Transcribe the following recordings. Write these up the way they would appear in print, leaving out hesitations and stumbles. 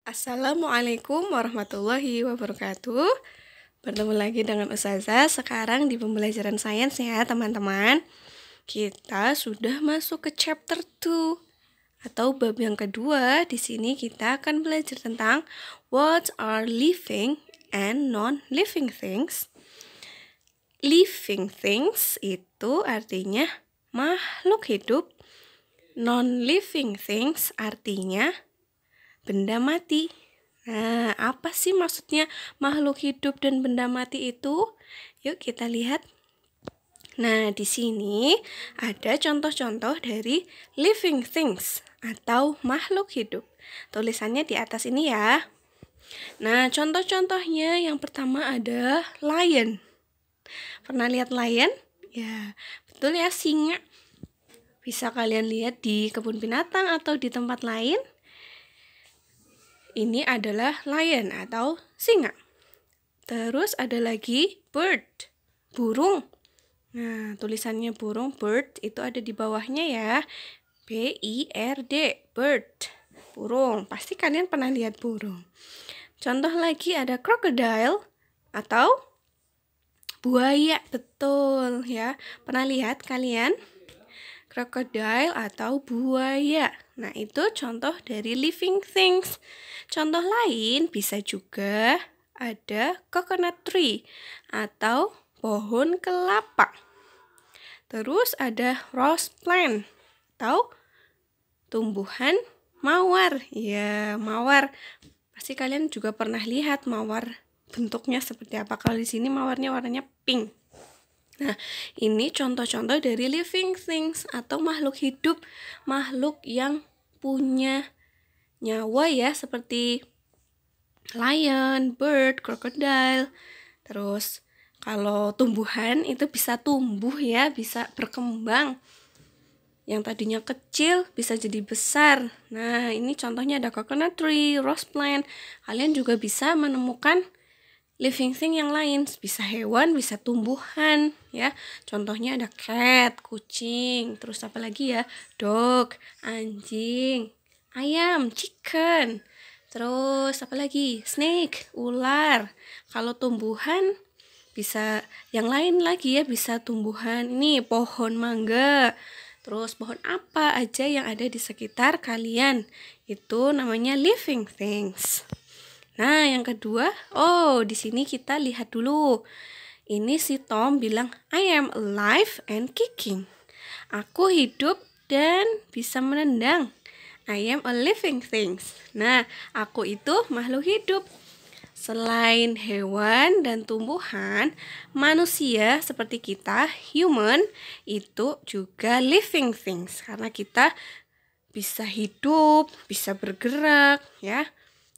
Assalamualaikum warahmatullahi wabarakatuh. Bertemu lagi dengan Ustazah sekarang di pembelajaran sains ya teman-teman. Kita sudah masuk ke chapter 2 atau bab yang kedua. Di sini kita akan belajar tentang what are living and non-living things. Living things itu artinya makhluk hidup. Non-living things artinya benda mati. Nah, apa sih maksudnya makhluk hidup dan benda mati itu? Yuk kita lihat. Nah, di sini ada contoh-contoh dari living things atau makhluk hidup. Tulisannya di atas ini ya. Nah, contoh-contohnya yang pertama ada lion. Pernah lihat lion? Ya, betul ya, singa. Bisa kalian lihat di kebun binatang atau di tempat lain. Ini adalah lion atau singa. Terus ada lagi bird, burung. Nah, tulisannya burung, bird, itu ada di bawahnya ya. B-I-R-D, bird, burung. Pasti kalian pernah lihat burung. Contoh lagi ada crocodile atau buaya, betul ya. Pernah lihat kalian? Crocodile atau buaya. Nah, itu contoh dari living things. Contoh lain bisa juga ada coconut tree atau pohon kelapa. Terus ada rose plant atau tumbuhan mawar. Ya, mawar. Pasti kalian juga pernah lihat mawar bentuknya seperti apa. Kalau di sini mawarnya warnanya pink. Nah, ini contoh-contoh dari living things atau makhluk hidup, makhluk yang punya nyawa ya, seperti lion, bird, crocodile. Terus kalau tumbuhan itu bisa tumbuh ya, bisa berkembang. Yang tadinya kecil bisa jadi besar. Nah, ini contohnya ada coconut tree, rose plant. Kalian juga bisa menemukan living thing yang lain, bisa hewan, bisa tumbuhan ya. Contohnya ada cat, kucing, terus apa lagi ya? Dog, anjing, ayam, chicken. Terus apa lagi? Snake, ular. Kalau tumbuhan bisa yang lain lagi ya, bisa tumbuhan ini pohon mangga. Terus pohon apa aja yang ada di sekitar kalian. Itu namanya living things. Nah, yang kedua, di sini kita lihat dulu. Ini si Tom bilang, I am alive and kicking. Aku hidup dan bisa menendang. I am a living thing. Nah, aku itu makhluk hidup. Selain hewan dan tumbuhan, manusia seperti kita, human, itu juga living things. Karena kita bisa hidup, bisa bergerak, ya.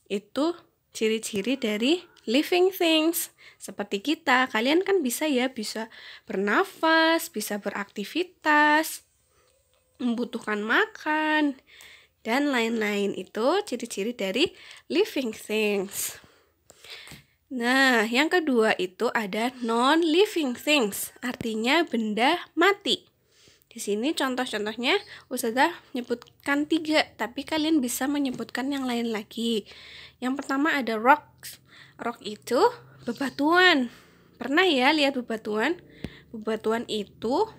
Itu ciri-ciri dari living things. Seperti kita, kalian kan bisa ya, bisa bernafas, bisa beraktivitas, membutuhkan makan, dan lain-lain. Itu ciri-ciri dari living things. Nah, yang kedua itu ada non-living things, artinya benda mati. Di sini contoh-contohnya Ustazah menyebutkan 3, tapi kalian bisa menyebutkan yang lain lagi. Yang pertama ada rocks. Rock itu bebatuan. Pernah ya lihat bebatuan? Bebatuan itu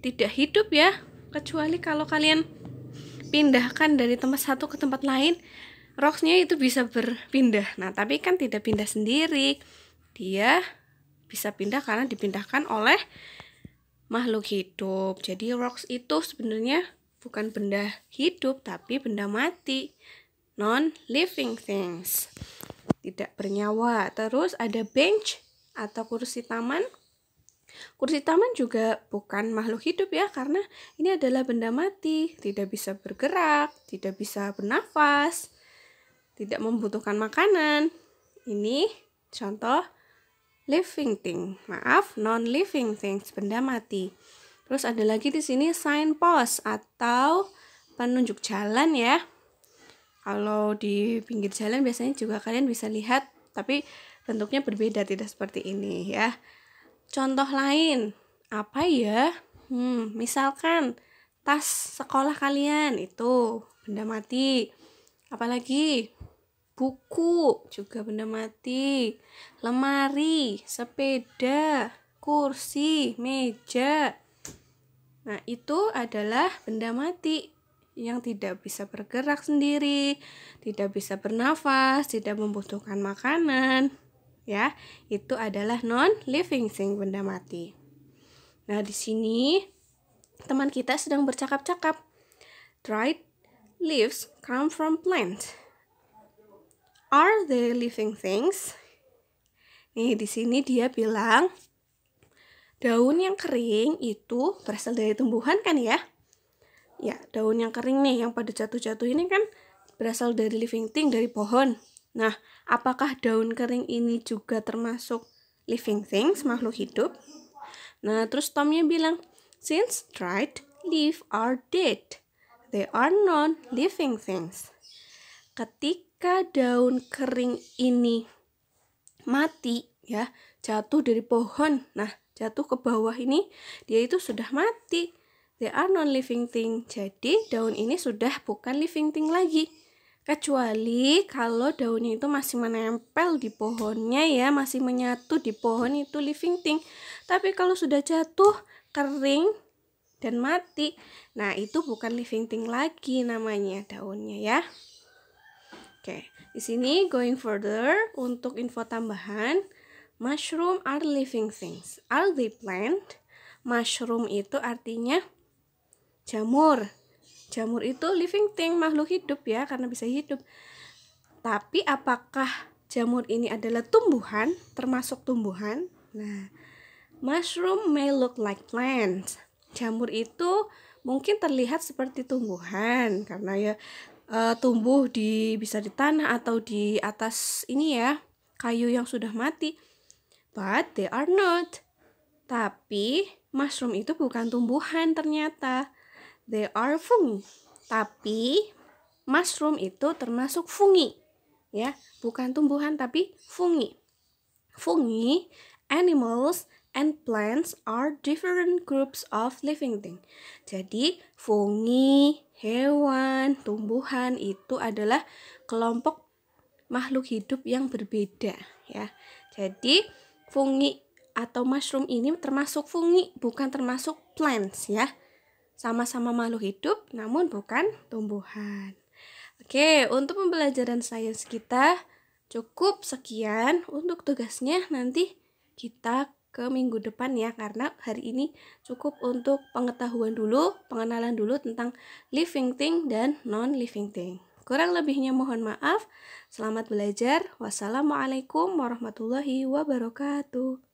tidak hidup ya, kecuali kalau kalian pindahkan dari tempat satu ke tempat lain, rocksnya itu bisa berpindah. Nah, tapi kan tidak pindah sendiri. Dia bisa pindah karena dipindahkan oleh makhluk hidup. Jadi rocks itu sebenarnya bukan benda hidup tapi benda mati, non-living things, tidak bernyawa. Terus ada bench atau kursi taman. Kursi taman juga bukan makhluk hidup ya, karena ini adalah benda mati, tidak bisa bergerak, tidak bisa bernafas, tidak membutuhkan makanan. Ini contoh living thing, non-living things, benda mati. Terus ada lagi di sini signpost atau penunjuk jalan ya. Kalau di pinggir jalan biasanya juga kalian bisa lihat, tapi bentuknya berbeda, tidak seperti ini ya. Contoh lain, apa ya? Misalkan tas sekolah kalian itu benda mati. Apalagi Buku juga benda mati. Lemari, sepeda, kursi, meja. Nah, itu adalah benda mati yang tidak bisa bergerak sendiri, tidak bisa bernafas, tidak membutuhkan makanan. Ya, itu adalah non-living thing, benda mati. Nah, di sini teman kita sedang bercakap-cakap. Dried leaves come from plants. Are they living things? Nih, di sini dia bilang daun yang kering itu berasal dari tumbuhan kan ya? Ya, daun yang kering nih yang pada jatuh-jatuh ini kan berasal dari living thing, dari pohon. Nah, apakah daun kering ini juga termasuk living things, makhluk hidup? Nah, terus Tomnya bilang, since dried leaves are dead, they are non-living things. Ketika daun kering ini mati, ya, jatuh dari pohon, nah, jatuh ke bawah ini, dia itu sudah mati. They are non-living thing. Jadi, daun ini sudah bukan living thing lagi. Kecuali kalau daunnya itu masih menempel di pohonnya ya, masih menyatu di pohon, itu living thing. Tapi kalau sudah jatuh, kering, dan mati, nah itu bukan living thing lagi namanya daunnya ya. Oke, di sini going further untuk info tambahan, mushroom are living things. Are they plant? Mushroom itu artinya jamur. Jamur itu living thing, makhluk hidup ya, karena bisa hidup. Tapi apakah jamur ini adalah tumbuhan, termasuk tumbuhan? Nah, mushroom may look like plants. Jamur itu mungkin terlihat seperti tumbuhan karena ya tumbuh bisa di tanah atau di atas ini ya, kayu yang sudah mati. But they are not. Tapi mushroom itu bukan tumbuhan ternyata. They are fungi. Tapi mushroom itu termasuk fungi. Ya, bukan tumbuhan tapi fungi. Fungi, animals, and plants are different groups of living thing. Jadi, fungi, hewan, tumbuhan itu adalah kelompok makhluk hidup yang berbeda ya. Jadi, fungi atau mushroom ini termasuk fungi, bukan termasuk plants ya. Sama-sama makhluk hidup namun bukan tumbuhan. Oke, untuk pembelajaran sains kita cukup sekian. Untuk tugasnya nanti kita ke minggu depan ya, karena hari ini cukup untuk pengetahuan dulu, pengenalan dulu tentang living thing dan non-living thing. Kurang lebihnya mohon maaf. Selamat belajar. Wassalamualaikum warahmatullahi wabarakatuh.